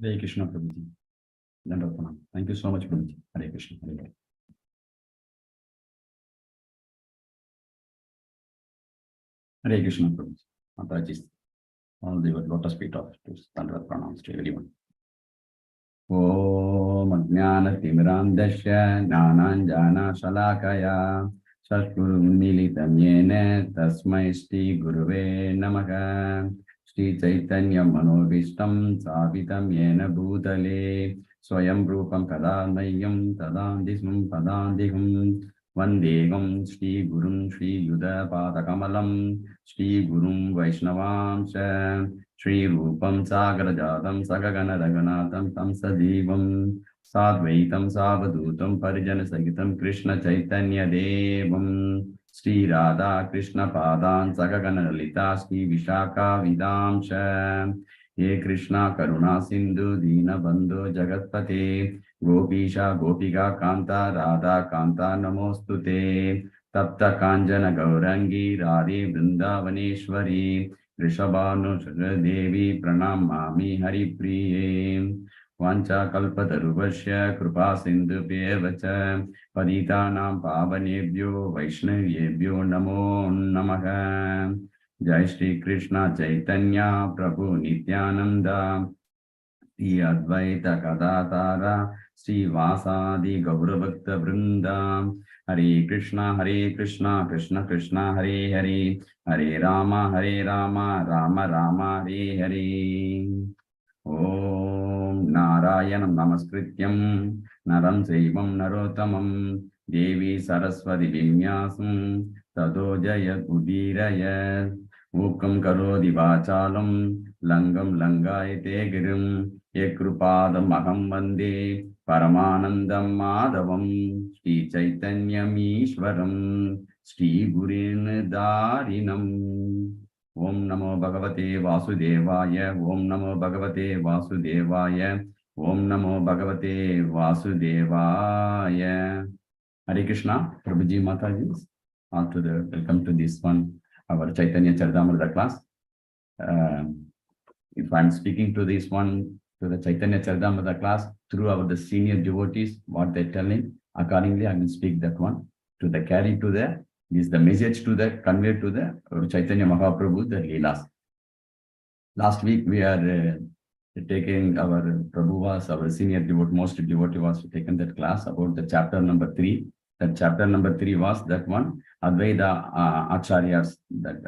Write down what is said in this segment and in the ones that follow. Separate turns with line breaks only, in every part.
Hare Krishna, Prabhuji. Dandavat. Thank you so much, Prabhuji. Hare Krishna. Hare Krishna, Prabhuji. Mataji, all the lotus feet of Dandavat pronounced to everyone. Om Ajnana-timirandasya Jnananjana-shalakaya Satgurum Militam Yena Tasmai Shri Guruve Namaha Shri Chaitanya Manobhishtam Savitam Yena Bhutale Swayam Rupam Kadanayam Tadandismam Padandiham Vandegam Shri Gurum Shri Yuda Padakamalam Shri Gurum Vaishnavam Shri Rupam Sagarajadam Sagagana Raghunatham Tam Sadivam Sadvaitam Savadutam Parijana Sagitam Krishna Chaitanya Devam Shri Radha Krishna Padan Sagagana Lalita Shri Vishaka Vidam Ye Krishna Karuna Sindhu Dina Bandhu Jagatpate Gopisha Gopika Kanta Radha Kanta Namostute Tapta Kanjana Gaurangi Radhe Vrindavaneshwari Rishabhanu Devi Pranamami Hari Priye Vancha Kalpataruvasya Krupa Sindhu Pyevacha Paditanam Pavanebhyo Vaishnavebhyo Namo Namaha Jai Shri Krishna Chaitanya Prabhu Nityananda Shri Advaita Gadatara Shri Vasadi Gauravakta Vrindam Hare Krishna, Krishna Krishna, Hare Hare, Hare Rama, Rama Rama, Hare Hare. Om Narayanam Namaskrityam, Naram Saivam Narotamam, Devi Saraswati Vimyasam, Tado Jayat Udirayat, Mukam Karodi Vachalam, Langam Langayate Girim, Ekrupadam Aham Vande, Paramanandam Madhavam, Shri Chaitanyam Ishwaram, Shri Gurin Darinam. Om Namo Bhagavate Vasudevaya, Om Namo Bhagavate Vasudevaya, Om Namo Bhagavate Vasudevaya. Hare Krishna, Prabhuji Mataji, welcome to this one, our Chaitanya Charitamrita class. If I'm speaking to this one, to the Chaitanya Charitamrita class, through the senior devotees, what they're telling, accordingly I will speak that one, to the carry to the, is the message to the, convey to the Chaitanya Mahaprabhu, the Leelas. Last week we are taking our Prabhu was, our senior devotee, most devotee was taken that class about the chapter number 3. That chapter number 3 was that one, Advaita Acharyas, that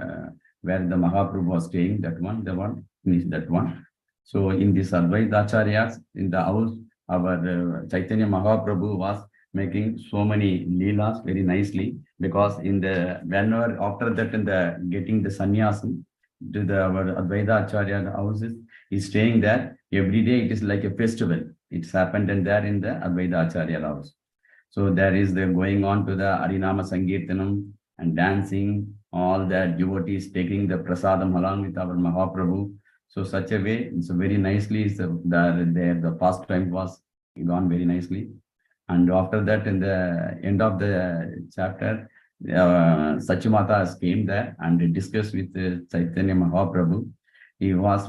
where the Mahaprabhu was staying, that one, the one is that one. So in this Advaita Acharyas, in the house, our Chaitanya Mahaprabhu was making so many leelas very nicely, because in the, whenever after that in the getting the sannyasam to the our Advaita Acharya houses, he's staying there every day. It is like a festival. It's happened and there in the Advaita Acharya house. So there is the going on to the Harinama Sankirtanam and dancing, all that devotees taking the prasadam along with our Mahaprabhu. So such a way, so very nicely, the pastime was gone very nicely. And after that, in the end of the chapter, Sachimata came there and discussed with Chaitanya Mahaprabhu. He was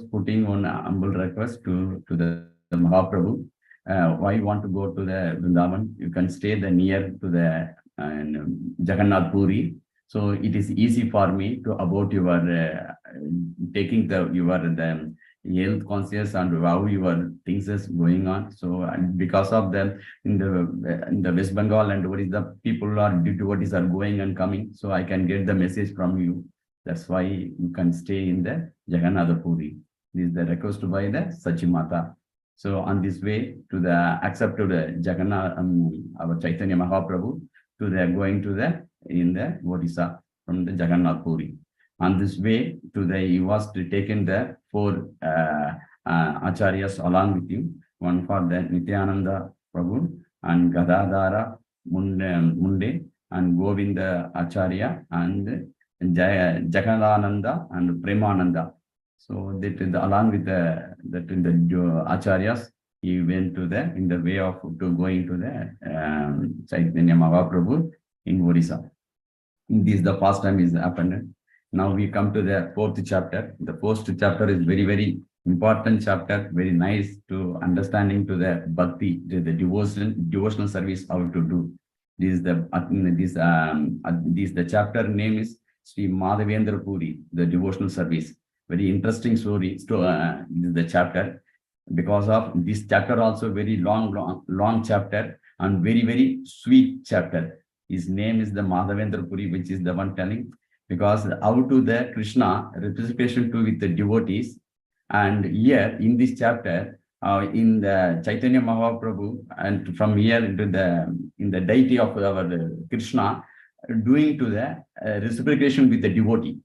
putting on humble request to the Mahaprabhu. Why you want to go to the Vrindavan? You can stay near to the Jagannath Puri. So it is easy for me to about your taking the health conscious and how your things is going on. So because of them in the West Bengal and what is the people are devotees are going and coming, so I can get the message from you. That's why you can stay in the Jagannath Puri. This is the request by the Sachimata. So on this way to the accepted Jagannath, our Chaitanya Mahaprabhu, to the going to the in the Odisha from the Jagannath Puri. On this way to the, he was taken the 4 acharyas along with him, one for the Nityananda Prabhu and Gadadhara Munde and Govinda Acharya and Jagadananda and Premananda. So that along with the acharyas, he went to the in the way of to going to the Chaitanya Mahaprabhu in Odisha. This the first time is happened. Now we come to the 4th chapter. The 4th chapter is very, very important chapter, very nice to understanding to the bhakti, the devotional service, how to do. This is the chapter name is Sri Madhavendra Puri, the devotional service. Very interesting story. This is the chapter. Because of this chapter also very long chapter and very sweet chapter. His name is the Madhavendra Puri, which is the one telling, because how to the Krishna representation to with the devotees. And here in this chapter, in the Chaitanya Mahaprabhu, and from here into in the deity of our Krishna, doing to the reciprocation with the devotee.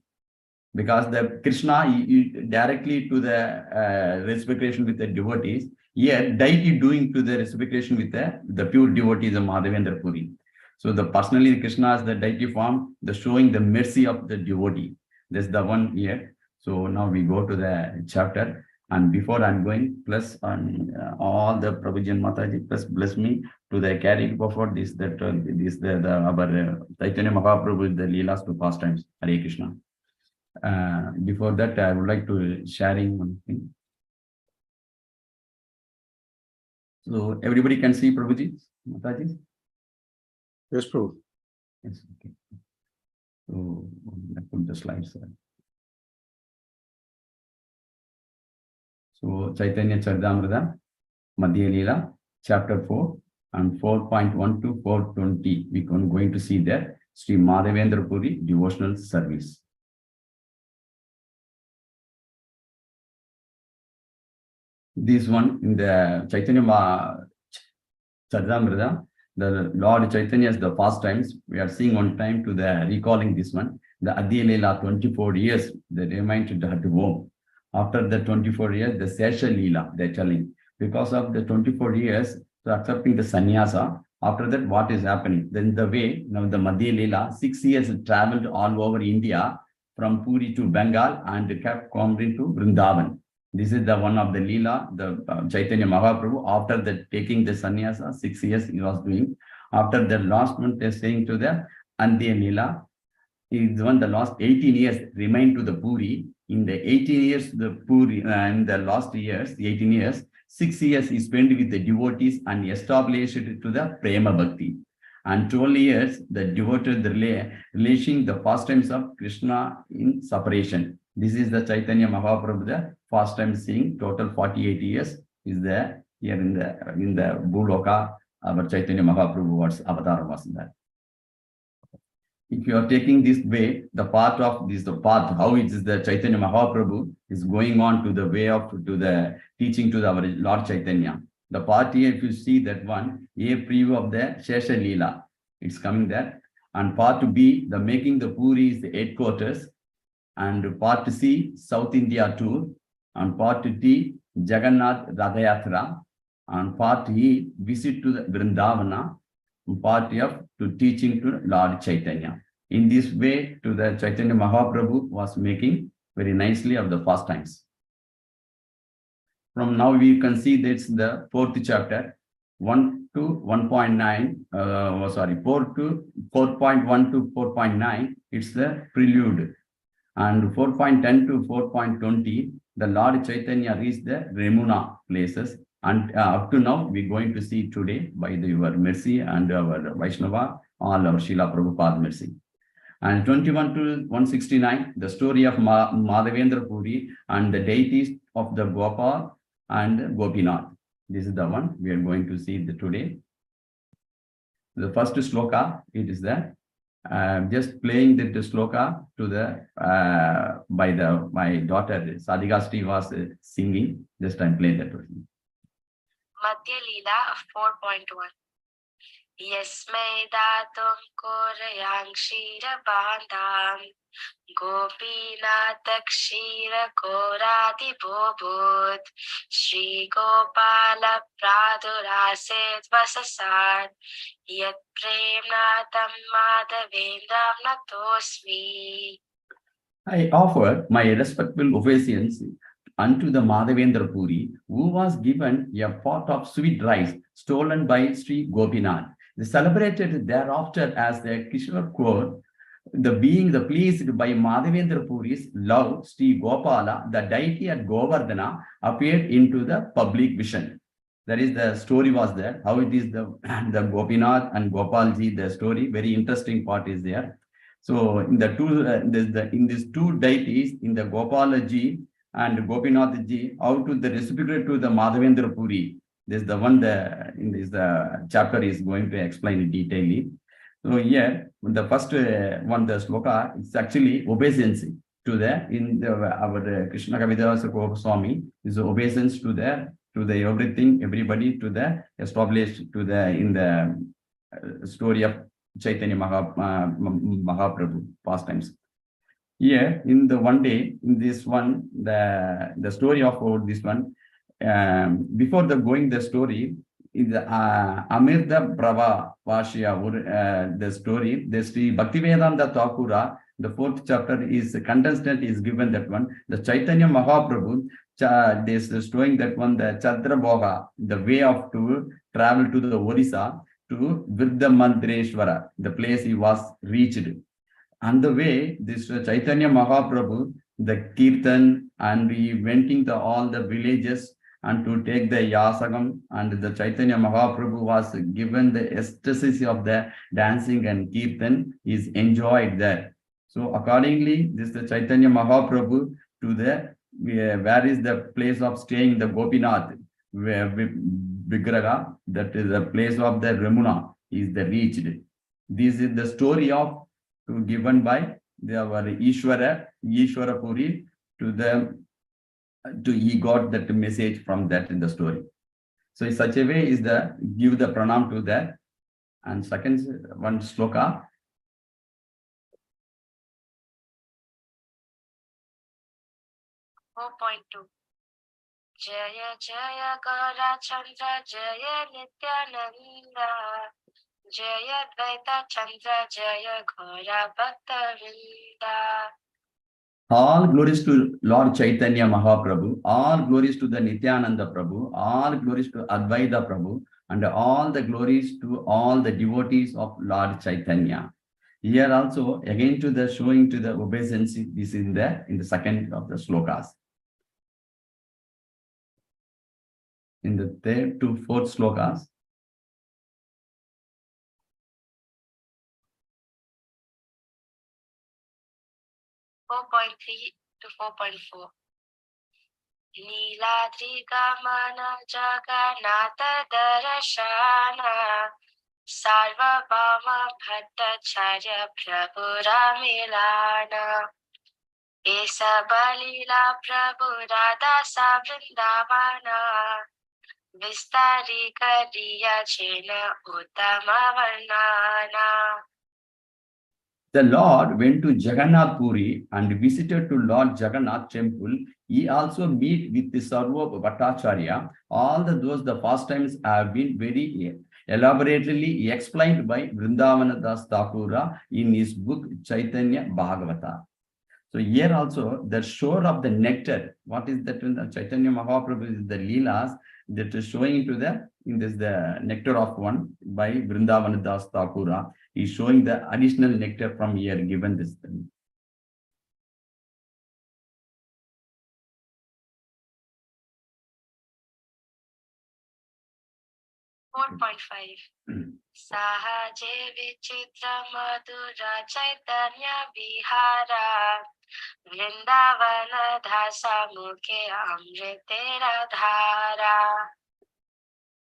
Because the Krishna directly to the reciprocation with the devotees, here deity doing to the reciprocation with the pure devotees of Madhavendra Puri. So the personally Krishna is the deity form, the showing the mercy of the devotee. That's the one here. So now we go to the chapter, and before I'm going, plus on all the Prabhujan Mataji, plus bless me to the carry before this our Chaitanya Mahaprabhu, the Leelas to pastimes. Hare Krishna. Before that, I would like to sharing one thing. So everybody can see Prabhuji, Mataji?
Yes, Prabhu.
Yes, okay. So I put the slides. So Chaitanya Charitamrita, Madhya Lila, chapter 4 and 4.1 to 420. We are going to see there Sri Madhavendra Puri devotional service. This one in the Chaitanya Charitamrita, the Lord Chaitanya is the past times. We are seeing one time to the recalling this one. The Madhya Lila 24 years, they reminded her to go. After the 24 years, the Sesha Lila, they're telling. Because of the 24 years, so accepting the sannyasa, after that, what is happening? Then the way, now the Madhya Lila, 6 years traveled all over India, from Puri to Bengal, and kept coming to Vrindavan. This is the one of the Leela, the Chaitanya Mahaprabhu. After the taking the sannyasa, 6 years he was doing. After the last one, they're saying to the Andhya Leela, is one the last 18 years remained to the Puri. In the 18 years, the Puri, and the last years, the 18 years, 6 years he spent with the devotees and established it to the Prema Bhakti. And 12 years, the devoted relation the pastimes of Krishna in separation. This is the Chaitanya Mahaprabhu, the first time seeing. Total 48 years is there here in the Bhuloka. Our Chaitanya Mahaprabhu was avatar was there. If you are taking this way, the path of this, the path, how it is the Chaitanya Mahaprabhu is going on to the way of to the teaching to our Lord Chaitanya. The part here, if you see that one, A preview of the Shesha Leela, it's coming there. And part B, the making the Puri is the headquarters. And part C, South India tour. And part D, Jagannath Radhayatra. And part E, visit to the Vrindavana. And part F, to teaching to Lord Chaitanya. In this way, to the Chaitanya Mahaprabhu was making very nicely of the first times. From now we can see that's the fourth chapter, 1 to 1.9, 4 to 4.1 to 4.9, it's the prelude. And 4.10 to 4.20, the Lord Chaitanya reached the Remuna places. And up to now, we're going to see today by your mercy and our Vaishnava, all our Srila Prabhupada mercy. And 21 to 169, the story of Madhavendra Puri and the deities of the Gopal and Gopinath. This is the one we are going to see today. The first sloka, it is the just playing the sloka to the my daughter Sadhika Sri was singing. Just I'm playing that person.
Madhya Lila 4.1. Yasmai datum korayang shira bandham Gopinath kshira koradi bobud Shri Gopala pradurasid vasasad Yat premnatam madhavendram natosmi.
I offer my respectful obeisance unto the Madhavendra Puri, who was given a pot of sweet rice stolen by Sri Gopinath. Celebrated thereafter as the Kishore Kaur, the being the pleased by Madhavendra Puri's love, Sri Gopala, the deity at Govardhana, appeared into the public vision. That is the story was there. How it is the Gopinath and Gopalji, the story, very interesting part is there. So in the two, in these two deities, in the Gopalaji and Gopinathji, how to the reciprocate to the Madhavendra Puri. This is the one in this chapter is going to explain it detailedly. So here, the first one, the sloka, it's actually obeisance to the our Krishna Kavidasa Goswami is obeisance to the everything, everybody to the established to the in the story of Chaitanya Mahaprabhu pastimes. Here, in the one day, in this one, the story of this one, before the going the story, in the Amirda Prava Vashya, the story, the Sri Bhaktivedanta Thakura, the fourth chapter is contestant is given that one. The Chaitanya Mahaprabhu, this is showing that one, the Chandra Bhoga, the way of to travel to the Odisha to Virdhamandreshwara, the place he was reached. On the way, this Chaitanya Mahaprabhu, the Kirtan, and he went into all the villages and to take the Yasagam, and the Chaitanya Mahaprabhu was given the ecstasy of the dancing and Kirtan is enjoyed there. So accordingly, this the Chaitanya Mahaprabhu to the where is the place of staying the Gopinath, where Vigraha, that is the place of the Ramuna is the reached. This is the story of given by our Ishwara Puri to he got that message from that in the story. So in such a way is the give the pranam to that. And second one sloka.
4.2 Jaya Jaya Gaura Chandra Jaya Nityananda Jaya Dvaita Chandra Jaya Gaura Bhakta Vrinda.
All glories to Lord Chaitanya Mahaprabhu, all glories to the Nityananda Prabhu, all glories to Advaita Prabhu, and all the glories to all the devotees of Lord Chaitanya. Here also, again to the showing to the obeisance, this is in the second of the slokas. In the third to fourth slokas.
(4.3 to 4.4) Niladri Gamana Jagannatha Darashana Sarvabhauma Bhattacharya Prabhu Ramilana Esa Balila Prabhu Dasa Vrindavana Vistari Kariya Chena Uttama Varnana.
The Lord went to Jagannath Puri and visited to Lord Jagannath temple. He also meet with the Sarva Bhattacharya. All those the pastimes have been very elaborately explained by Vrindavana Das Thakura in his book Chaitanya Bhagavata. So here also the shore of the nectar. What is that? Chaitanya Mahaprabhu is the Leelas that is showing to the nectar of one by Vrindavana Das Thakura. Is showing the additional nectar from here given this thing.
Sahaje Vichitra Madhura Chaitanya Vihara Vrindavana Dasa Mukhe Amritera Dhara.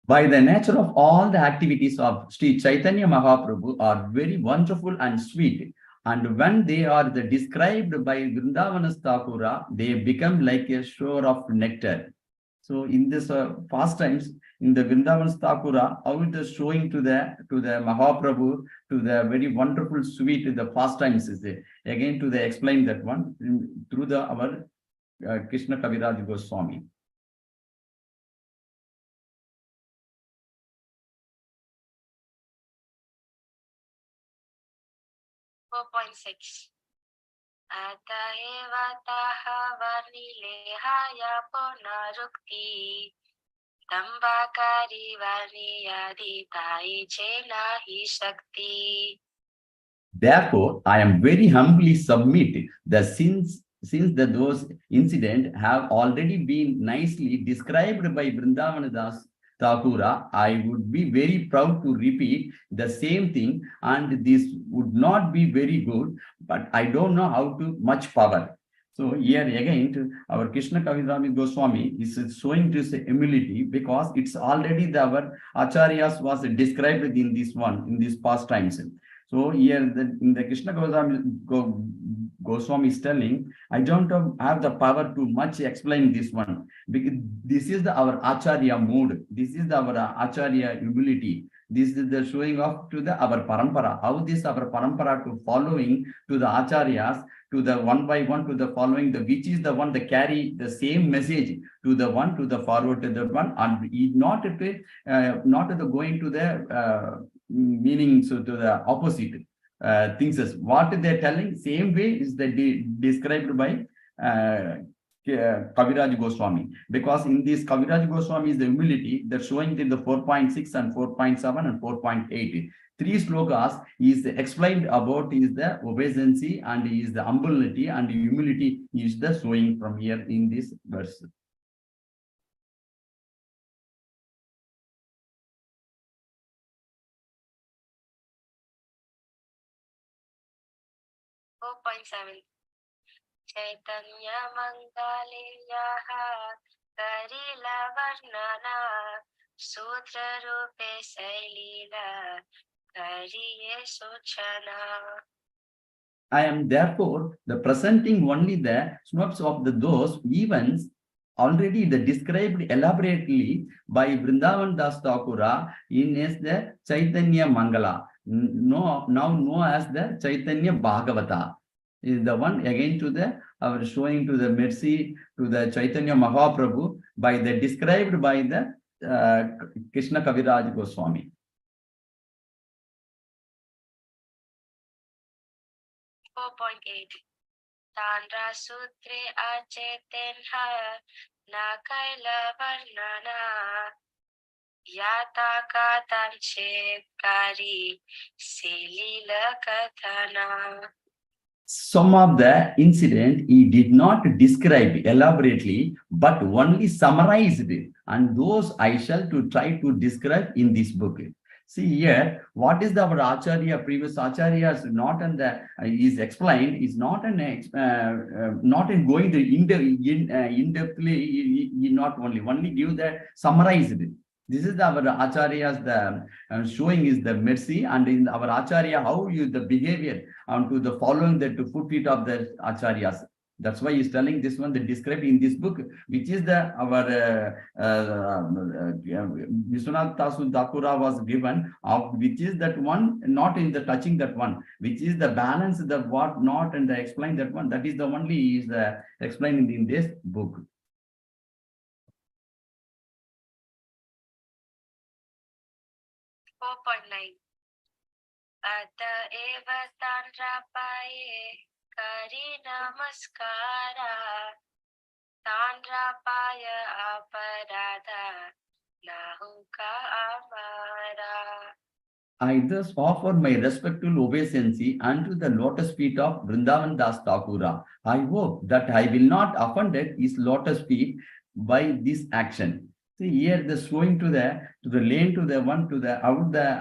By the nature of all the activities of Sri Chaitanya Mahaprabhu are very wonderful and sweet. And when they are described by Vrindavana Thakura, they become like a shore of nectar. So in this pastimes, in the Vrindavan Thakura, how it is showing to the Mahaprabhu, to the very wonderful sweet the pastimes is there. Again to the explain that one through our Krishna Kaviraj Goswami.
(4.6) Ataeva taha varnilehaya punarukti Dambakari varniyadi tai chena hi shakti.
Therefore, I am very humbly submit that since those incidents have already been nicely described by Vrindavan Das Thakura, I would be very proud to repeat the same thing, and this would not be very good, but I don't know how to much power. So here again, our Krishna Kaviraj Goswami is showing this humility because it's already our acharyas was described in this one, in these past times. So here in the Krishna Goswami is telling, I don't have the power to much explain this one, because this is our acharya mood. This is our acharya humility. This is the showing off to our parampara. How this our parampara to following to the acharyas, to the one by one to the following, the which is the one that carry the same message to the one to the forward to the one, and not the going to the meaning, so to the opposite things as what they're telling, same way is the described by Kaviraj Goswami, because in this Kaviraj Goswami is the humility that showing in the 4.6 and 4.7 and 4.8. Three slokas is explained about is the obeisancy and is the humility, and humility is the showing from here in this verse.
4.7 Chaitanya Mangaliyaha Karila Varnana Sutra Rupe Sailila Kariye Suchana.
I am therefore the presenting only the snippets of those events already described elaborately by Vrindavan Das Thakura in as the Chaitanya Mangala, now known as the Chaitanya Bhagavata. Is the one again to the our showing to the mercy to the Chaitanya Mahaprabhu by the described by the Krishna Kaviraj Goswami.
4.8 Tandra Sutre Achetenha Nakaila Varnana Yata Katanche Kari Selila Kathana.
Some of the incident he did not describe elaborately, but only summarized it. And those I shall to try to describe in this book. See here, what is our acharya, previous acharyas not in the is explained, is not an not in going to in depthly, not only give the summarized. This is our acharyas, the showing is the mercy, and in our acharya, how you the behavior to the following the footprint of the acharyas. That's why he's telling this one, the described in this book, which is the our Vishwanath Tasu Thakura was given, of which is that one, not in the touching that one, which is the balance, the what not, and the explain that one. That is the only is explained in this book.
4.9 Ata eva tandrapaye kari namaskara tandrapaya aparadha nahuka amara.
I thus offer my respectful obeisance unto the lotus feet of Vrindavan Das Thakura. I hope that I will not offend his lotus feet by this action. See here, the showing to the lane to the one to the out the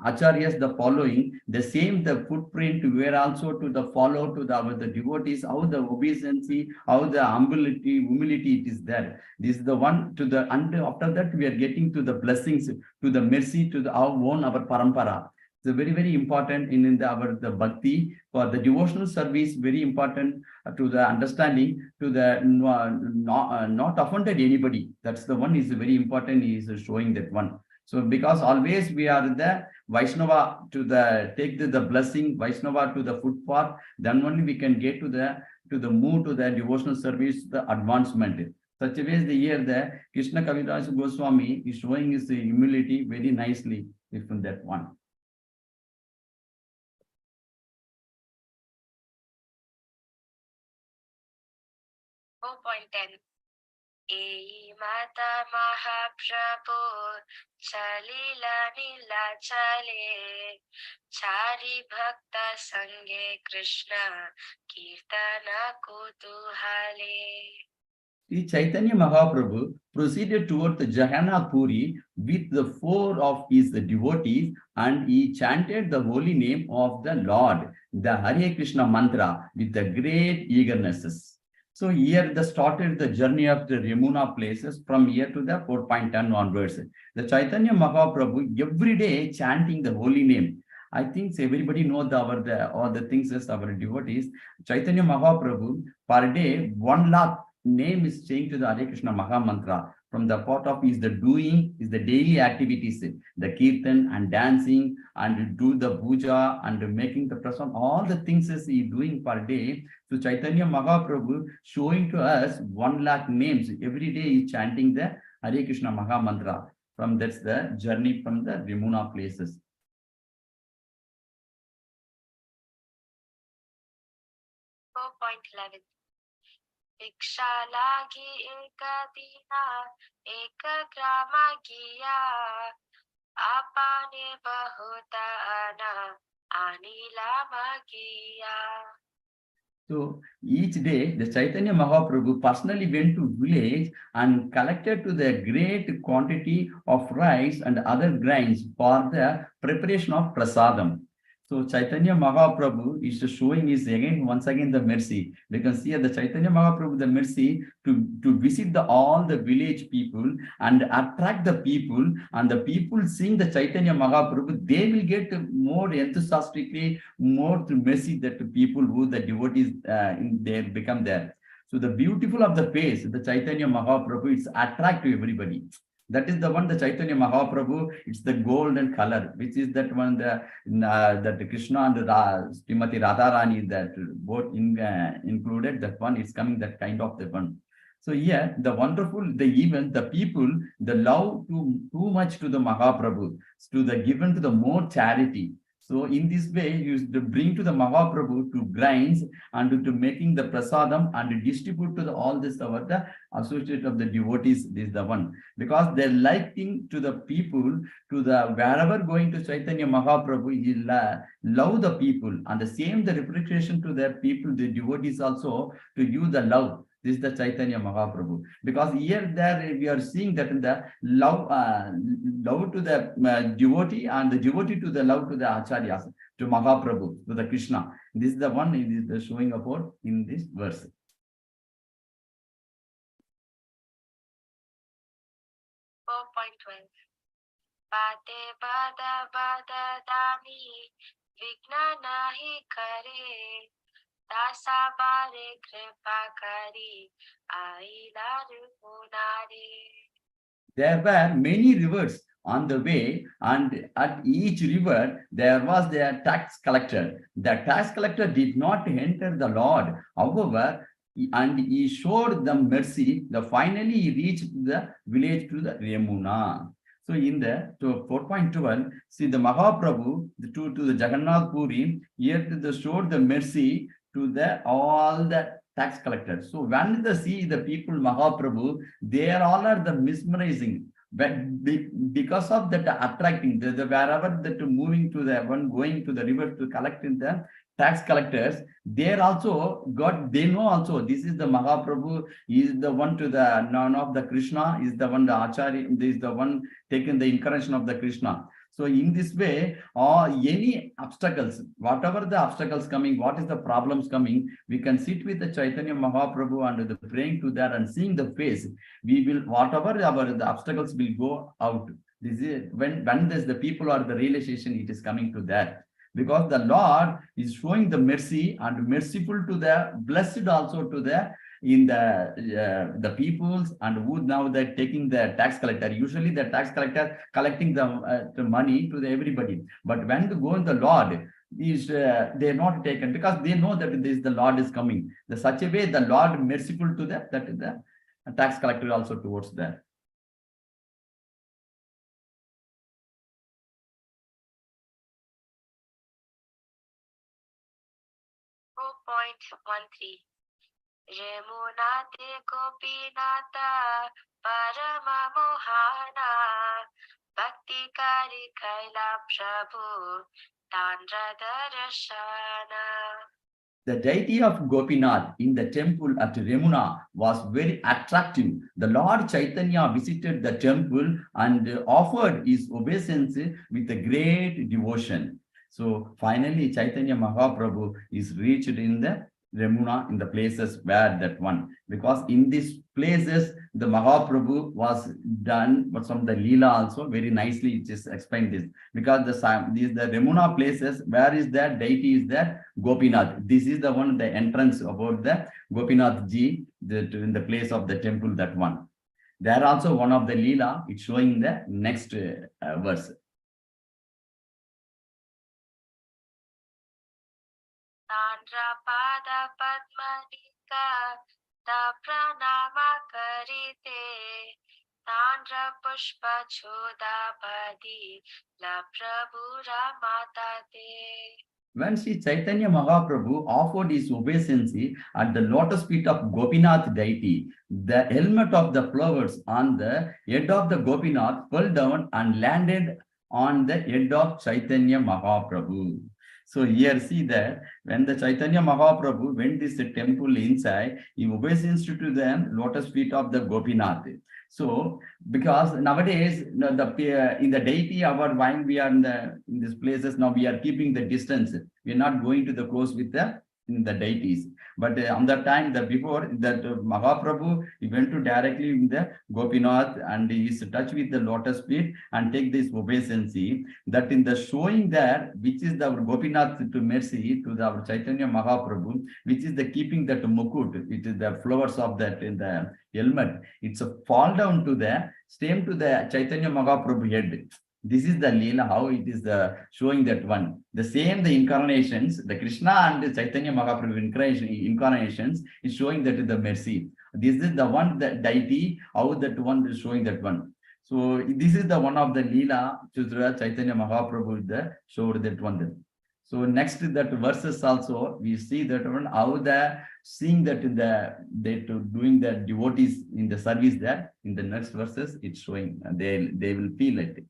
acharyas the following the same the footprint where also to the follow to the devotees, how the obeisance, how the humility it is there. This is the one to the, and after that we are getting to the blessings, to the mercy, to the our own our parampara. It's very important in the bhakti for the devotional service, very important to the understanding, to the not offended anybody. That's the one is very important. He is showing that one. So because always we are the Vaishnava to the take the blessing, Vaishnava to the footpath, then only we can get to the move to the devotional service, the advancement. Such a way as the year the Krishna Kaviraj Goswami is showing his humility very nicely from that one.
4.10 Ei Mata Mahaprabhu Chalila Nila Chale Chari Bhakta Sange Krishna Kirtana Kutuhale.
Sri Chaitanya Mahaprabhu proceeded toward the Jagannath Puri with the four of his devotees, and he chanted the holy name of the Lord, the Hare Krishna mantra, with the great eagerness. So here the started the journey of the Yamuna places from here to the 4.10 onwards. The Chaitanya Mahaprabhu every day chanting the holy name. I think everybody know all the things as our devotees. Chaitanya Mahaprabhu per day 1 lakh name is changed to the Hare Krishna Maha Mantra. From the part of is the doing, is the daily activities, the kirtan and dancing and do the puja and making the prasad, all the things is he doing per day. So Chaitanya Mahaprabhu showing to us 1 lakh names. Every day he chanting the Hare Krishna Maha Mantra. From that's the journey from the Vimuna places.
4.11 भिक्षा लागी एक दीना एक ग्राम किया आपने बहुत आना अनिला किया.
So each day, the Chaitanya Mahaprabhu personally went to village and collected to the great quantity of rice and other grains for the preparation of prasadam. So Chaitanya Mahaprabhu is showing his once again the mercy. We can see the Chaitanya Mahaprabhu the mercy to visit all the village people and attract the people, and the people seeing the Chaitanya Mahaprabhu, they will get more enthusiastically, more to mercy that the people who the devotees they become there. So the beautiful of the face, the Chaitanya Mahaprabhu, it's attract to everybody. That is the one, the Chaitanya Mahaprabhu, it's the golden color, which is that one, that Krishna and Srimati Radharani, that both included, that one is coming, that kind of the one. So here, the wonderful, the even the people, the love too much to the Mahaprabhu, to the given to the more charity. So in this way, you bring to the Mahaprabhu to grinds and to making the prasadam and distribute to all this the associate of the devotees. This is the one, because they're liking to the people, to the wherever going to Chaitanya Mahaprabhu, he love the people, and the same the representation to their people, the devotees also to give the love. This is the Chaitanya Mahaprabhu. Because here there we are seeing that in the love, love to the devotee, and the devotee to the love to the acharyas, to Mahaprabhu, to the Krishna. This is the one it is the showing about in this verse.
4.12 बाते बादा बादा दानी विघ्न नहीं करे दासा बारे कृपा करी आईला रुनारे.
There were many rivers on the way, and at each river there was their tax collector. The tax collector did not enter the Lord. However, and he showed them mercy. Finally he reached the village to the Yamuna. So in the 4.12, see the Mahaprabhu to the Jagannath Puri, here to the showed the mercy to the all the tax collectors. So when they see the people Mahaprabhu, they are all are the mesmerizing. But because of that attracting, the wherever that moving to the one going to the river to collecting the tax collectors, they are also got, they know also this is the Mahaprabhu, is the one to the none of the Krishna, is the one the Acharya, this is the one taking the incarnation of the Krishna. So in this way, any obstacles, whatever the obstacles coming, what is the problems coming, we can sit with the Chaitanya Mahaprabhu and the praying to that and seeing the face. We will, whatever the obstacles will go out. This is when there's the people or the realization, it is coming to that. Because the Lord is showing the mercy and merciful to the blessed also to the in the peoples, and who now they're taking the tax collector. Usually the tax collector collecting the money to the everybody. But when they go in the Lord, is they're not taken because they know that this the Lord is coming. The such a way the Lord merciful to that is the tax collector also towards that.
4.13 Remunate Gopinata Parama Mohana Bhakti Kari Kaila Prabhu Tandra Darashana.
The deity of Gopinath in the temple at Remuna was very attractive. The Lord Chaitanya visited the temple and offered his obeisance with a great devotion. So finally, Chaitanya Mahaprabhu is reached in the Remuna, in the places where that one. Because in these places, the Mahaprabhu was done, but from the Lila also very nicely it is explained this. Because the Remuna places, where is that deity is there? Gopinath. This is the one, the entrance about the Gopinath ji, in the place of the temple, that one. There also one of the Leela, it's showing the next verse.
Tandra Pada Padmanika Ta Pranama Karite Tandra Pushpa Choda Padi La Prabhu Ramatate.
When Sri Chaitanya Mahaprabhu offered his obeisance at the lotus feet of Gopinath deity, the helmet of the flowers on the head of the Gopinath fell down and landed on the head of Chaitanya Mahaprabhu. So here see that when the Chaitanya Mahaprabhu went this temple inside, he obeisance to the lotus feet of the Gopinath. So because nowadays in the deity our wine we are in these places now we are keeping the distance. We are not going to the close with the deities. But on that time, before that Mahaprabhu, he went to directly in the Gopinath and he is touch with the lotus feet and take this obeisance. That in the showing there, which is the Gopinath to mercy to the our Chaitanya Mahaprabhu, which is the keeping that mukut, which is the flowers of that in the helmet. It's a fall down to the same to the Chaitanya Mahaprabhu head. This is the Leela, how it is showing that one. The same, the incarnations, the Krishna and the Chaitanya Mahaprabhu incarnations is showing that the mercy. This is the one, the deity, how that one is showing that one. So this is the one of the Leela, Chudra Chaitanya Mahaprabhu showed that one. So next that verses also, we see that one, how the seeing that in they doing the devotees in the service there, in the next verses, it's showing, and they will feel it.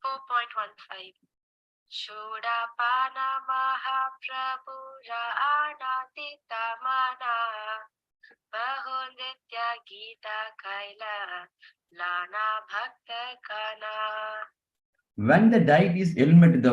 4.15 Shudapana Mahaprabhu Raanati Tamana Bahunditya Gita Kaila Lana Bhakta Kana.
When the deity's helmet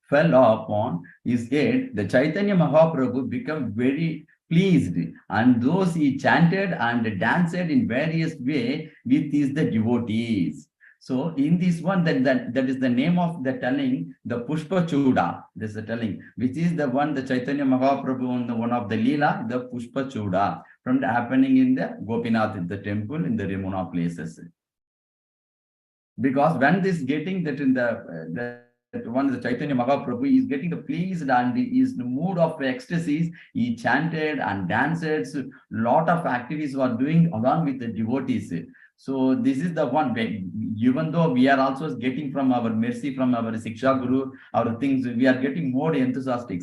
fell upon his head, the Chaitanya Mahaprabhu became very pleased, and those he chanted and danced in various ways with his the devotees. So in this one, that is the name of the telling, the Pushpa Chuda. This is the telling, which is the one the Chaitanya Mahaprabhu on the one of the Leela, the Pushpa Chuda, from the happening in the Gopinath, in the temple, in the Remuna places. Because when this getting that in the one the Chaitanya Mahaprabhu is getting the pleased and is the mood of ecstasies, he chanted and danced. So lot of activities were doing along with the devotees. So this is the one way, even though we are also getting from our mercy, from our Siksha Guru, our things, we are getting more enthusiastic.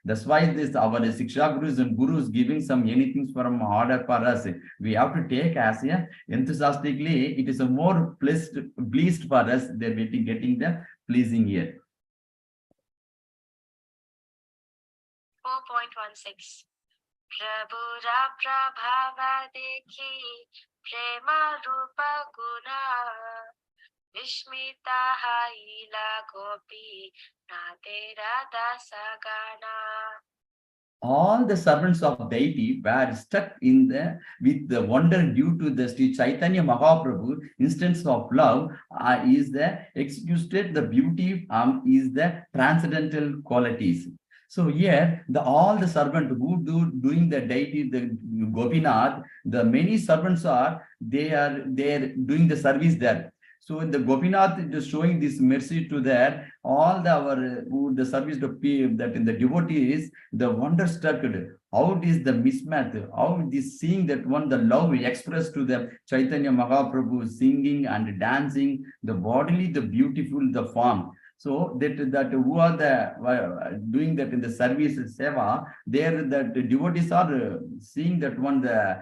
That's why this our Siksha Gurus and Gurus giving some anything from order for us. We have to take as a enthusiastically, it is a more pleased for us, they're getting the pleasing here.
4.16 Prabhura Prabhava Dekhi Prema Rupa Guna Vishmita Haila Gopi Natera Dasa Gana.
All the servants of deity were struck with the wonder due to the Sri Chaitanya Mahaprabhu instance of love is the executed the beauty is the transcendental qualities. So here all the servants who doing the deity, the Gopinath, the many servants are doing the service there. So the Gopinath is showing this mercy to all the service that in the devotees, the wonder struck. How it is the mismatch, how it is seeing that one, the love expressed to the Chaitanya Mahaprabhu, singing and dancing, the bodily, the beautiful, the form. So that who are the doing that in the service seva, there that the devotees are seeing that one the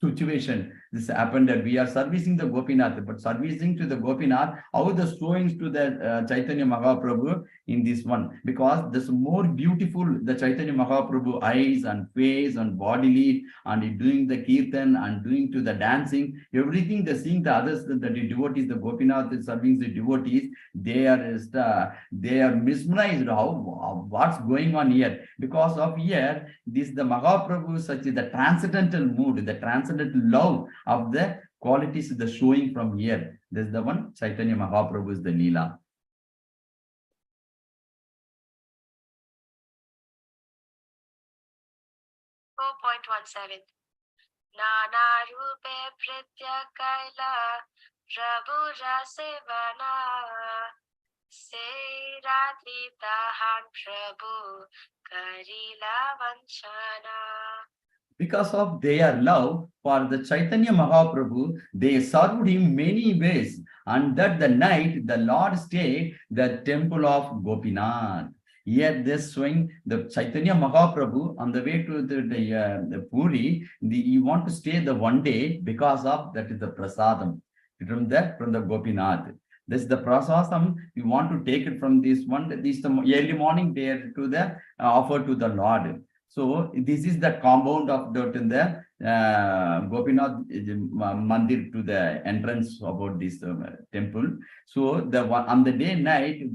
situation. This happened that we are servicing the Gopinath, but servicing to the Gopinath, how the showings to the Chaitanya Mahaprabhu in this one, because this more beautiful the Chaitanya Mahaprabhu eyes and face and bodily and doing the kirtan and doing to the dancing, everything the seeing the others, the devotees, the Gopinath is serving the devotees, they are mesmerized how what's going on here. Because of here, this the Mahaprabhu such is the transcendental mood, the transcendental love of the qualities the showing from here. This is the one Chaitanya Mahaprabhu is the Leela.
4.17 Nana Rupe Pritya Kaila Prabhu Rasevana Se Radhi Tahan Prabhu Karila Vanchana.
Because of their love for the Chaitanya Mahaprabhu, they served him many ways. And that the night the Lord stayed the temple of Gopinath. Here this showing the Chaitanya Mahaprabhu on the way to the Puri, he want to stay the one day because of that is the prasadam from the Gopinath. This is the prasadam. You want to take it from this one. This the early morning there to the offer to the Lord. So this is the compound of the Gopinath Mandir to the entrance about this temple. So the one on the day night,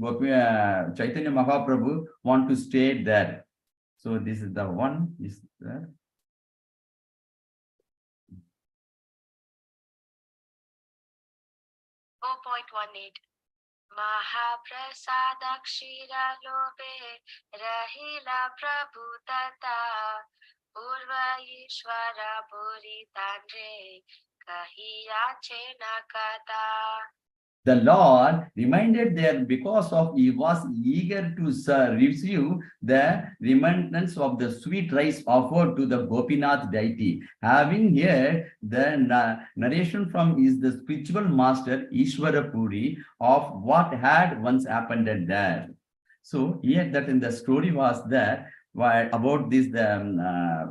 Chaitanya Mahaprabhu want to stay there. So this is the one is there.
4.18 Mahaprasada Kshira Lobe Rahila Prabhu Tata Purva Ishvara Puri Tandre Kahiya Chena Katha.
The Lord reminded that because of he was eager to receive the remembrance of the sweet rice offered to the Gopinath deity. Having here the narration from is the spiritual master Ishvara Puri of what had once happened there. So here that in the story was there. Why about this the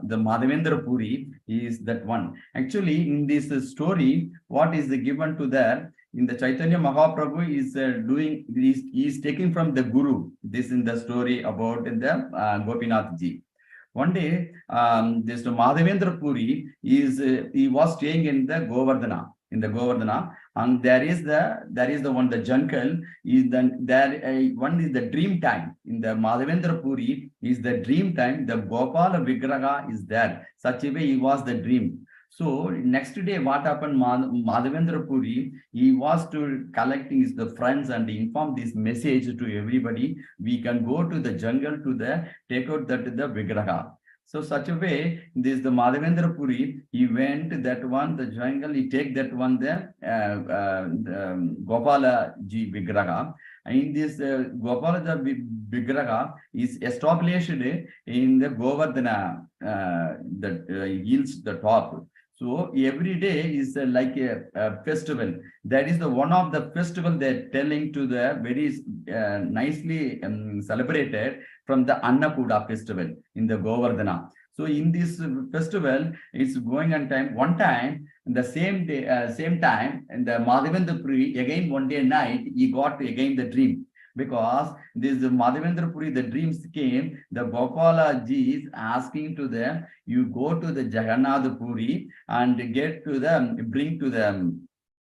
Madhavendra Puri is that one. Actually, in this story, what is given to there? In the Chaitanya Mahaprabhu is doing, he is taking from the Guru. This in the story about in the Gopinath ji. One day, this Madhavendra Puri is he was staying in the Govardhana, and there is the one the jungle is then there one is the dream time in the Madhavendra Puri is the dream time. The Gopala Vigraha is there. Such a way he was the dream. So next day, what happened? Madhavendra Puri, he was to collecting his the friends and inform this message to everybody. We can go to the jungle to the take out the Vigraha. So such a way, this the Madhavendra Puri, he went that one the jungle. He take that one the Gopala ji Vigraha. In this Gopala Vigraha is established in the Govardhana, the hills, the top. So every day is like a festival. That is the one of the festival they're telling to the very nicely celebrated from the Annakuda festival in the Govardhana. So in this festival, it's going on time. One time, in the same day, same time, and the Madhavendra Puri again one day night, he got again the dream. Because this Madhavendra Puri, the dreams came, the Gopala ji is asking to them, you go to the Jagannath Puri and get to them, bring to them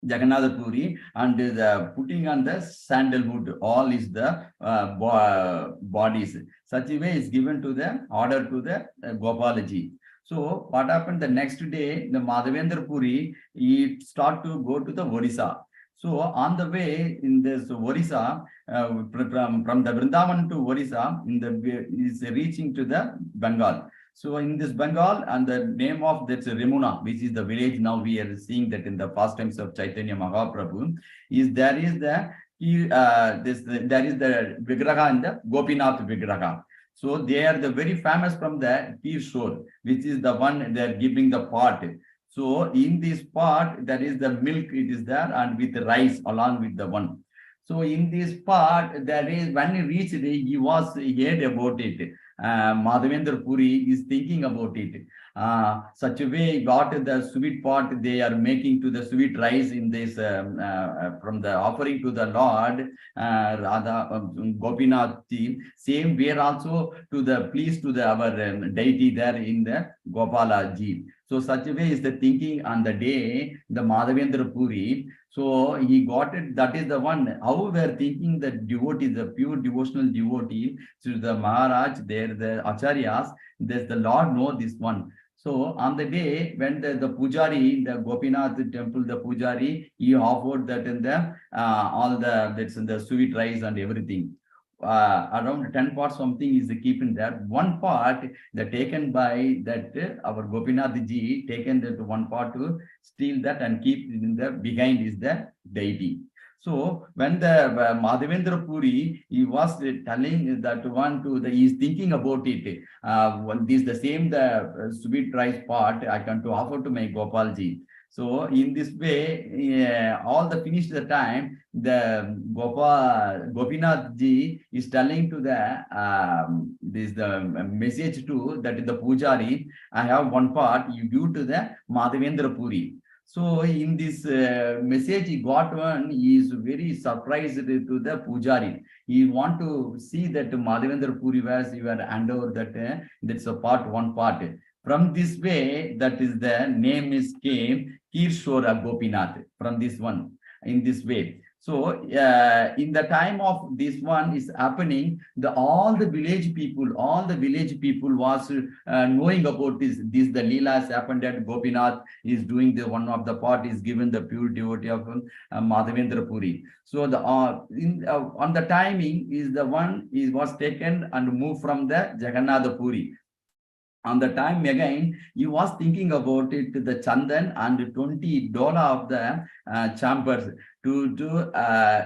Jagannath Puri and the putting on the sandalwood, all is the bodies. Such a way is given to the order to the Gopala ji. So what happened the next day, the Madhavendra Puri, he start to go to the Odisha. So on the way in this Orissa, from the Vrindavan to Orissa, is reaching to the Bengal. So in this Bengal, and the name of that's Remuna, which is the village now we are seeing that in the past times of Chaitanya Mahaprabhu, there is the Vigraha and the Gopinath Vigraha. So they are the very famous from the Pir shore, which is the one they are giving the pot. So in this pot, there is the milk, it is there, and with the rice along with the one. So in this part, there is when he reached, he was heard about it. Madhavendra Puri is thinking about it. Such a way, what the sweet pot they are making to the sweet rice in this from the offering to the Lord, Radha Gopinath ji. Same way also to the please to the our deity there in the Gopala ji. So such a way is the thinking on the day the Madhavendra Puri. So he got it. That is the one. How we are thinking the devotee, the pure devotional devotee, to the Maharaj, there the acharyas, there's the Lord know this one. So on the day when the Pujari, the Gopinath temple, the Pujari, he offered that in the all the that's in the sweet rice and everything. Around 10 parts something is keeping there. One part that taken by that our Gopinath ji taken that one part to steal that and keep in the behind is the deity. So when the Madhavendra Puri, he was telling that one to the, he is thinking about it. This the same the sweet rice part I can to offer to my Gopalji. So in this way, all the finish the time, the Gopinath ji is telling to the this the message to that the Pujari. I have one part you give to the Madhavendra Puri. So in this message he got one, he is very surprised to the Pujari. He want to see that Madhavendra Puri was you are under that that's a part one part. From this way, that is the name is came Kirshora Gopinath from this one in this way. So in the time of this one is happening, all the village people was knowing about this. This the Leela has happened that Gopinath is doing the one of the part is given the pure devotee of Madhavendra Puri. So the on the timing is the one is was taken and moved from the Jagannath Puri. On the time again, he was thinking about it, the Chandan and 20 dollar of the chambers to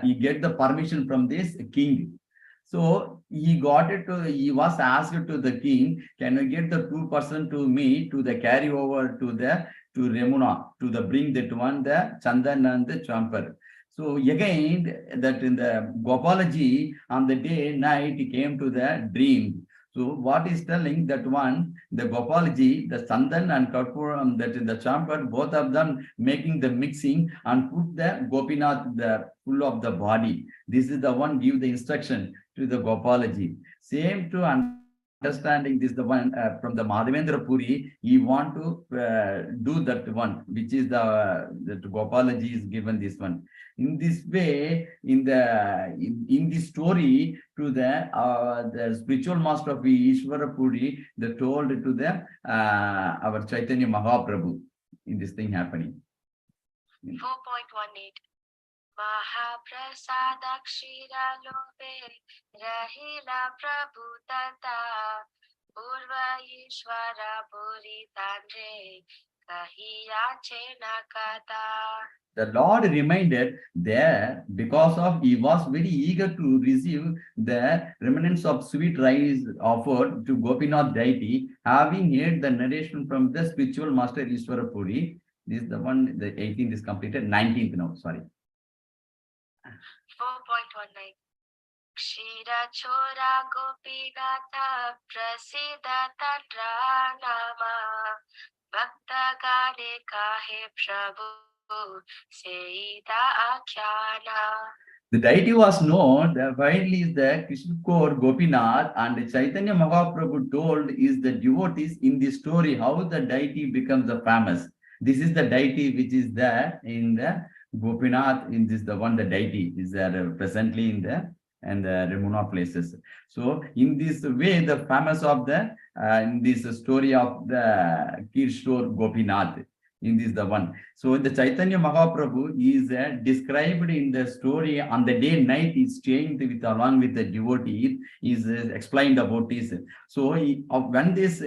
he get the permission from this king. So he got it to, he was asked to the king, can you get the 2% to me to the carry over to the to Remuna to the bring that one the Chandan and the chamber. So again that in the Gopalaji on the day night he came to the dream. So what is telling that one, the Gopalji, the Sandan and Karpuram, that in the chamber, both of them making the mixing and put the Gopinath the full of the body. This is the one give the instruction to the Gopalji. Same to understanding this the one from the Madhavendra Puri, he want to do that one, which is the Gopalaji is given this one. In this way, in this story, to the spiritual master of Ishvara Puri, they told to the our Chaitanya Mahaprabhu in this thing happening.
4.18 Mahaprasada Kshira Lobe Rahila Prabhu Tata Urva Ishvara Puri Tandre Kahiya Chena Katha.
The Lord reminded there because of he was very eager to receive the remnants of sweet rice offered to Gopinath deity, having heard the narration from the spiritual master Ishvara Puri. This is the one, the 18th is completed, 19th now, sorry.
4.19 Kshira Chora Gopinatha Prasida Tatra Nama Bhakta Gane Kahe Prabhu
The deity was known, the widely is the Krishna core Gopinath, and Chaitanya Mahaprabhu told is the devotees in the story how the deity becomes the famous. This is the deity which is there in the Gopinath, in this the one the deity is there presently in the and the Remuna places. So in this way, the famous of the in this story of the Kirshor Gopinath. In this the one. So the Chaitanya Mahaprabhu is described in the story on the day night is staying with along with the devotees is explained about this. So when this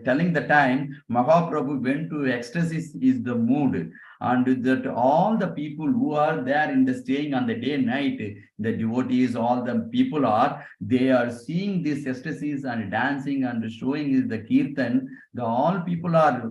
telling the time Mahaprabhu went to ecstasy is the mood, and that all the people who are there in the staying on the day night, the devotees, all the people are, they are seeing this ecstasies and dancing and showing is the kirtan. The all people are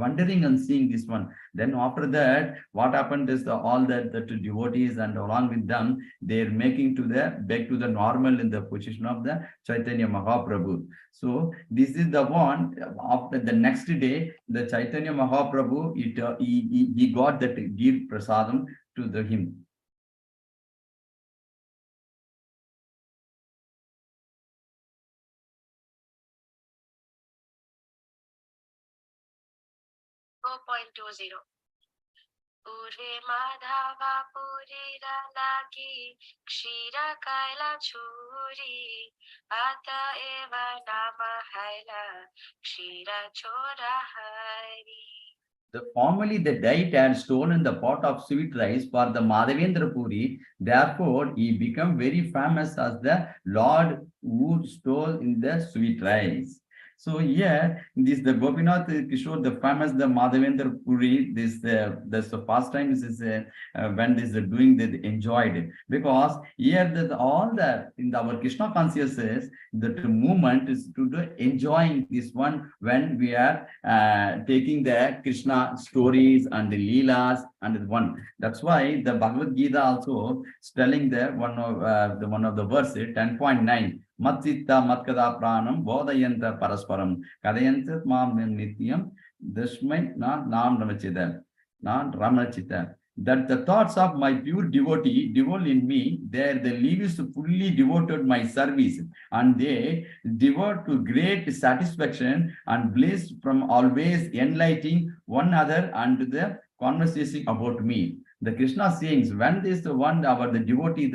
wondering and seeing this one. Then after that, what happened is all the devotees and along with them, they're making to the back to the normal in the position of the Chaitanya Mahaprabhu. So this is the one. After the next day, the Chaitanya Mahaprabhu, he got that give prasadam to him.
Purve Madhava Purira Lagi Kshira Kaila Churi Ata Eva Nama Haila Kshira Chora Hari.
Formerly, the date had stolen the pot of sweet rice for the Madhavendra Puri. Therefore, he became very famous as the Lord who stole in the sweet rice. So here, this the Gopinath Kishore, the famous the Madhavendra Puri. This the first time this is when this doing the enjoyed, because here that all the in our Krishna consciousness, the movement is to do enjoying this one when we are taking the Krishna stories and the Leelas and one. That's why the Bhagavad Gita also is telling the one of the verse 10.9. Matchitta matkada pranam bodhayanta parasparam kadayanta mam nityam dashmai nam ramachita that the thoughts of my pure devotee dwell in me, there the leaves fully devoted my service, and they devote to great satisfaction and bliss from always enlightening one another and the conversation about me. The Krishna sayings, when this one about the devotees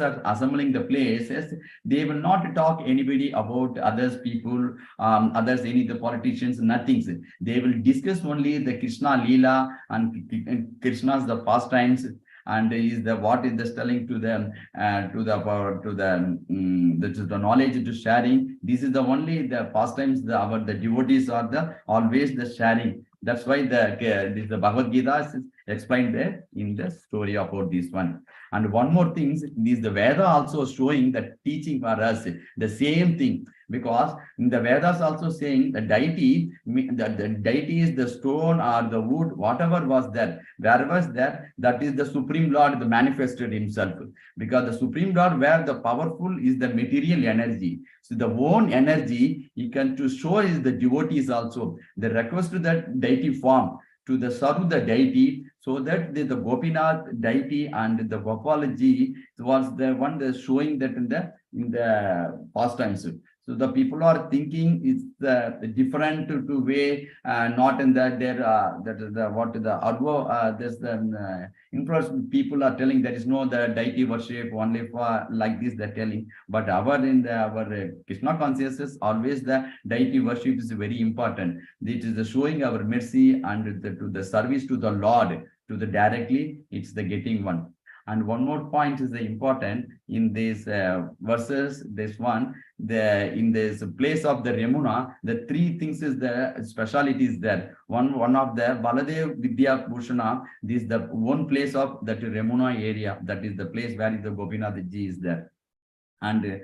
are assembling the places, they will not talk anybody about others people, others, any the politicians, nothing. They will discuss only the Krishna Lila and Krishna's the pastimes, and is the what is the telling to them the knowledge to sharing. This is the only the pastimes the devotees are the always the sharing. That's why the Bhagavad Gita is explained there in the story about this one. And one more thing is the Veda also showing that teaching for us the same thing, because in the Vedas also saying the deity, the deity is the stone or the wood, whatever was there, where was there, that is the Supreme Lord, the manifested himself. Because the Supreme Lord, where the powerful is the material energy. So the own energy, he can to show is the devotees also. The request to that deity form to the serve the deity, so that the Gopinath deity and the Gopalaji was the one that showing that in the past times. So the people are thinking it's the different to way, not in that there that is the what the advo there's the influence people are telling there is no the deity worship only for like this they're telling, but our Krishna consciousness always the deity worship is very important. It is the showing our mercy and to the service to the Lord to the directly it's the getting one. And one more point is the important in these verses. This one, in this place of the Yamuna, the three things is the speciality is there. One of the Baladev Vidya Bhushana, this is the one place of that Yamuna area. That is the place where the Gopinath Ji is there. And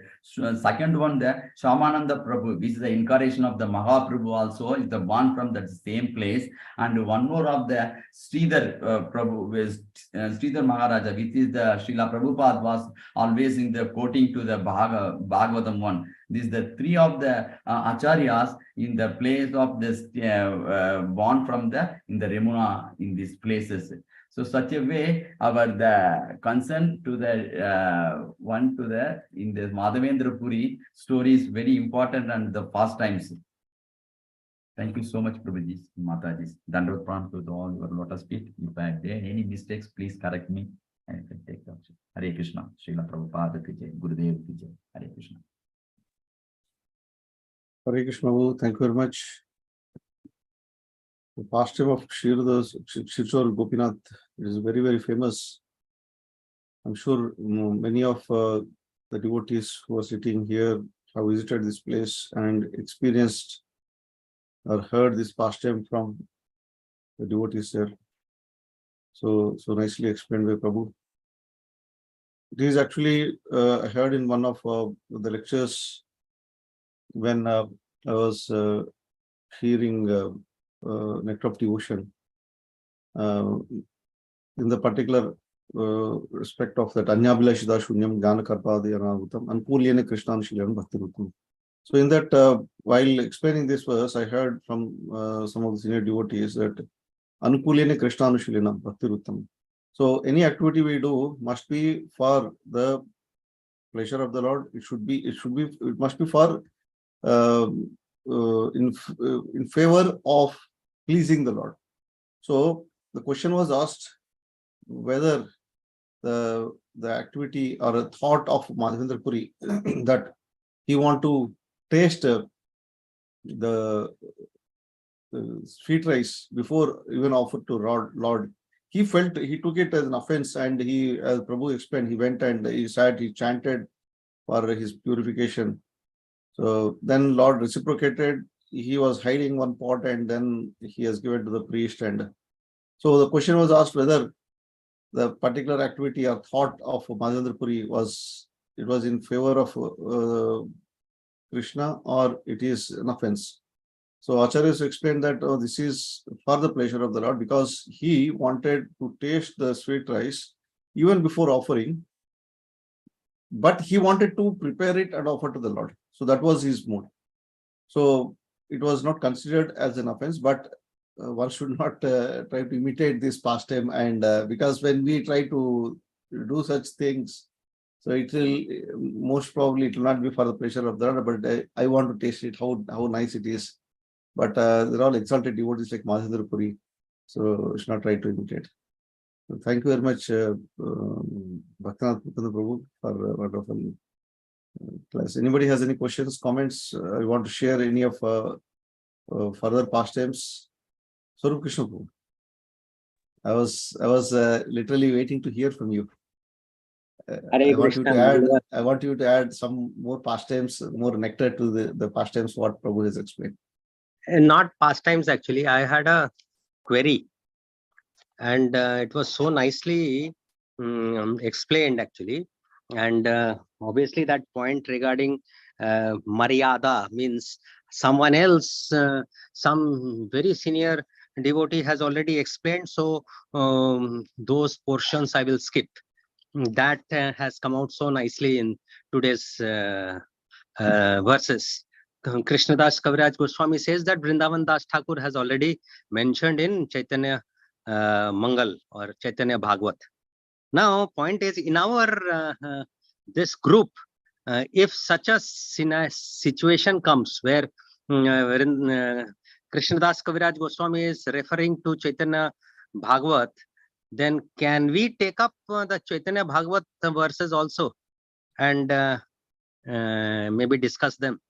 second one, the Shamananda Prabhu, which is the incarnation of the Mahaprabhu also, is the one from that same place. And one more of the Sridhar Prabhu, is Sridhar Maharaja, which is the Srila Prabhupada was always in the quoting to the Bhagavatam one. This is the three of the Acharyas in the place of this born from in the Remuna in these places. So such a way, the concern to the one to the in the Madhavendra Puri story is very important and the past times. Thank you so much, Prabhuji, Mataji. Dandavata pranam to all your lotus feet. If I have done any mistakes, please correct me and I can take them. Hare Krishna, Srila Prabhupada ki jai, Gurudev ki jai. Hare Krishna.
Hare Krishna, thank you very much. The pastime of Kshirchor Gopinath is very, very famous. I'm sure many of the devotees who are sitting here have visited this place and experienced or heard this pastime from the devotees there. So nicely explained by Prabhu. It is actually I heard in one of the lectures when I was hearing nectar of devotion. In the particular respect of that Anyabhilashida Shunyam Jnana Karpadi Anavutam Ankulyane Krishna Shilan Bhakti Rutam. So in that, while explaining this verse, I heard from some of the senior devotees that Anukulyane Krishna Shilanam Bhakti Rutam. So any activity we do must be for the pleasure of the Lord. It must be for in favor of pleasing the Lord. So the question was asked whether the activity or a thought of Madhavendra Puri that he want to taste the sweet rice before even offered to Lord. He took it as an offense, and he, as Prabhu explained, he went and he chanted for his purification. So then Lord reciprocated. He was hiding one pot, and then he has given to the priest. And so the question was asked whether the particular activity or thought of Madhavendra Puri was in favor of Krishna or it is an offense. So Acharyas explained that this is for the pleasure of the Lord, because he wanted to taste the sweet rice even before offering, but he wanted to prepare it and offer to the Lord. So that was his mood. So it was not considered as an offense, but one should not try to imitate this pastime. And because when we try to do such things, so it will most probably it will not be for the pleasure of the Lord, but I want to taste it, how nice it is. But they're all exalted devotees like Madhavendra Puri, so should not try to imitate. So thank you very much, Bhaktanath Mukunda Prabhu, for wonderful class. Anybody has any questions, comments? I want to share any of further pastimes. Swarup Krishna Prabhu, I was literally waiting to hear from you. I want you to add some more pastimes, more nectar to the pastimes what Prabhu has explained.
Not pastimes, actually. I had a query, and it was so nicely explained, actually. And obviously that point regarding Maryada means someone else, some very senior devotee has already explained. So those portions I will skip. That has come out so nicely in today's verses. Krishnadas Kaviraj Goswami says that Vrindavan Das Thakur has already mentioned in Chaitanya Mangal or Chaitanya Bhagavat. Now, point is, in our this group, if such a situation comes where Krishnadas Kaviraj Goswami is referring to Chaitanya Bhagavat, then can we take up the Chaitanya Bhagavat verses also and maybe discuss them?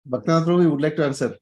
Bhaktanath Prabhu, you would like to answer?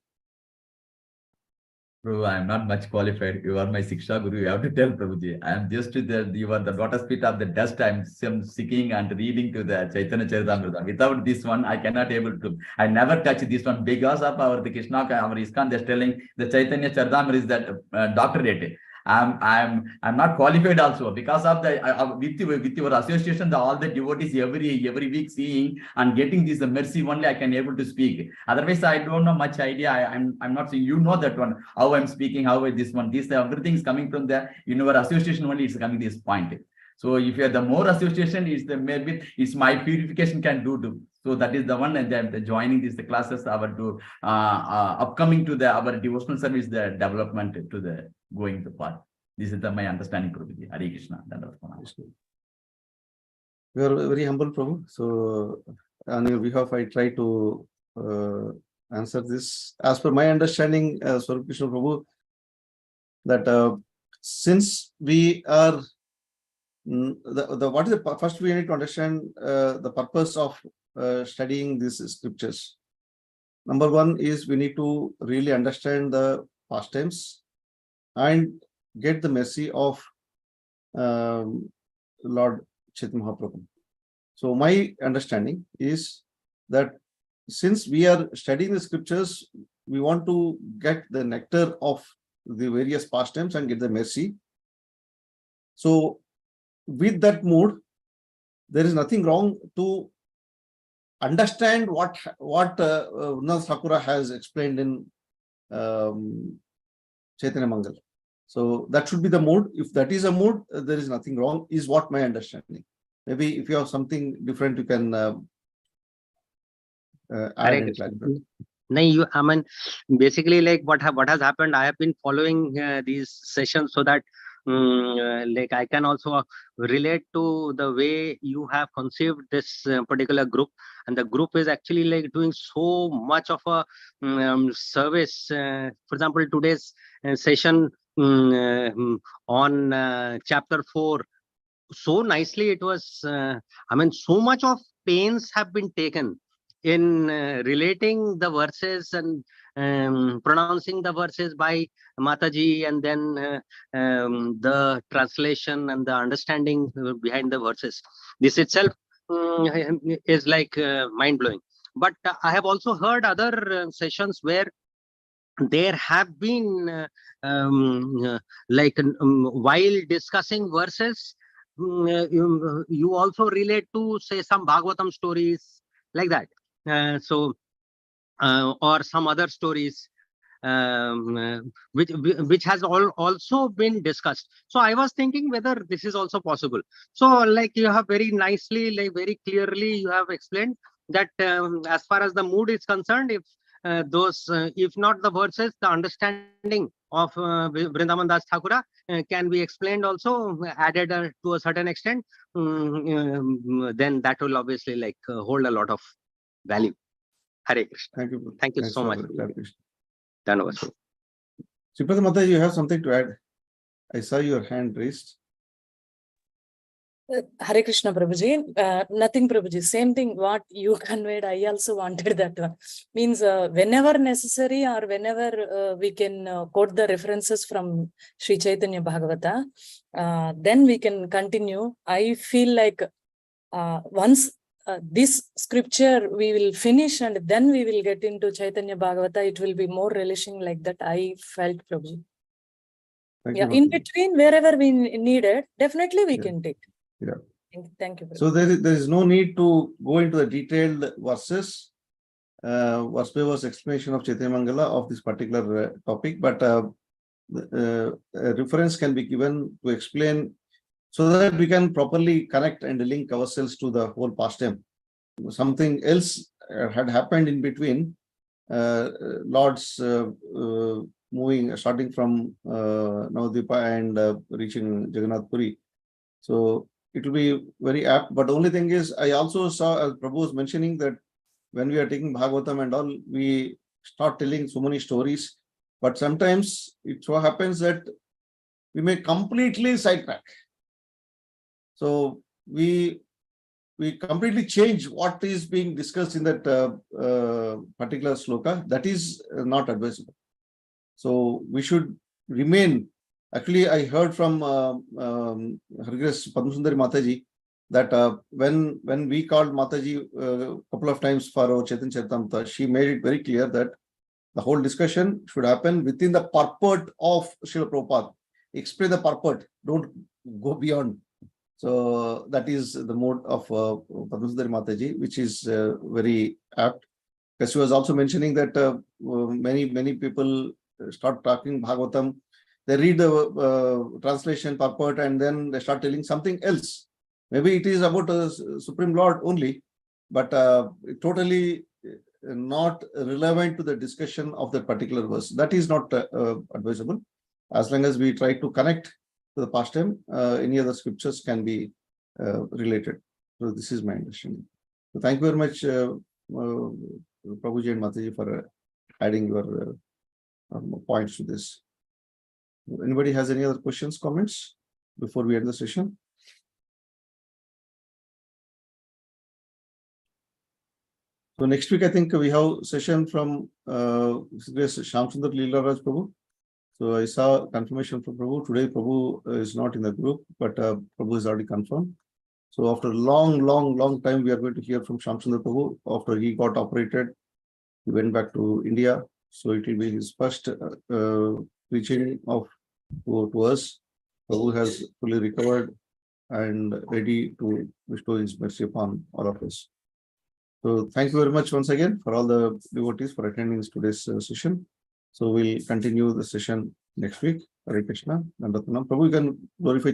Prabhu, I am not much qualified. You are my Siksha Guru. You have to tell Prabhuji. I am just you are the lotus feet of the dust. I am seeking and reading to the Chaitanya Charitamrita. Without this one, I cannot able to. I never touch this one because of the Krishna, our ISKCON. They're telling the Chaitanya Charitamrita is that doctorate. I'm not qualified also because of the with your association, all the devotees every week seeing and getting this the mercy only I can able to speak. Otherwise, I don't know much idea. I'm not saying you know that one how I'm speaking, how this one, this everything is coming from the in our association only. It's coming this point. So if you have the more association, is the maybe it's my purification can do. So that is the one, and the joining the classes our to upcoming to our devotional service, the development to the going to part. This is my understanding, Prabhuji. Hare Krishna.
We are very humble, Prabhu. So on your behalf, I try to answer this. As per my understanding, Swarup Krishna Prabhu, that since we are what is the first we need to understand the purpose of studying these scriptures. Number one is we need to really understand the pastimes and get the mercy of Lord Chaitanya Mahaprabhu. So my understanding is that since we are studying the scriptures, we want to get the nectar of the various pastimes and get the mercy. So with that mood, there is nothing wrong to understand what Vrindavan Thakura has explained in Chaitanya Mangal. So that should be the mood. If that is a mood, there is nothing wrong, is what my understanding. Maybe if you have something different, you can add
Hare
and
Krishna.
clarify.
No, I mean, basically, like what has happened, I have been following these sessions so that like I can also relate to the way you have conceived this particular group, and the group is actually like doing so much of a service. For example, today's session on chapter 4, so nicely it was. I mean, so much of pains have been taken in relating the verses and pronouncing the verses by Mataji, and then the translation and the understanding behind the verses. This itself is like mind blowing. But I have also heard other sessions where there have been while discussing verses, you also relate to, say, some Bhagavatam stories like that. Or some other stories which has also been discussed. So I was thinking whether this is also possible. So like you have very nicely, like very clearly you have explained that as far as the mood is concerned, if if not the verses, the understanding of Vrindavan Das Thakura can be explained also, added to a certain extent, then that will obviously like hold a lot of value. Hare Krishna.
Thank you.
Thank you
Thanks
so
for
much.
the clarification.
Dhanavad.
Sripada Mataji, you have something to add? I saw your hand raised.
Hare Krishna Prabhuji. Nothing Prabhuji. Same thing what you conveyed, I also wanted that one. Means whenever necessary or whenever we can quote the references from Sri Chaitanya Bhagavata, then we can continue. I feel like once this scripture we will finish and then we will get into Chaitanya Bhagavata, it will be more relishing, like that I felt, Prabhuji.
Thank
Yeah,
you,
in
Mataji.
between, wherever we need it, definitely we can take.
Yeah.
Thank you.
So there is no need to go into the detailed verses, verse by verse explanation of Chaitanya Mangala of this particular topic, but a reference can be given to explain so that we can properly connect and link ourselves to the whole pastime. Something else had happened in between. Lords moving, starting from Navadvipa and reaching Jagannath Puri. So it will be very apt. But the only thing is, I also saw, as Prabhu was mentioning, that when we are taking Bhagavatam and all, we start telling so many stories. But sometimes it so happens that we may completely sidetrack. So we completely change what is being discussed in that particular sloka. That is not advisable. So we should remain. Actually, I heard from Hargreaves Padmasundari Mataji that when we called Mataji a couple of times for our Chaitanya Charitamrita, she made it very clear that the whole discussion should happen within the purport of Srila Prabhupada. Explain the purport, don't go beyond. So that is the mode of Padmasundari Mataji, which is very apt. Because she was also mentioning that many people start talking Bhagavatam, they read the translation purport and then they start telling something else. Maybe it is about Supreme Lord only, but totally not relevant to the discussion of that particular verse. That is not advisable. As long as we try to connect to the pastime, any other scriptures can be related. So this is my understanding. So thank you very much, Prabhuji and Mataji, for adding your points to this. Anybody has any other questions, comments before we end the session? So next week, I think we have session from Shyamsundar Leela Prabhu. So I saw confirmation from Prabhu. Today, Prabhu is not in the group, but Prabhu is already confirmed. So after a long time, we are going to hear from Shyamsundar Prabhu. After he got operated, he went back to India. So it will be his first preaching to us. Prabhu has fully recovered and ready to bestow His mercy upon all of us. So thank you very much once again for all the devotees for attending today's session. So we'll continue the session next week. Hare Krishna. Prabhu, you can glorify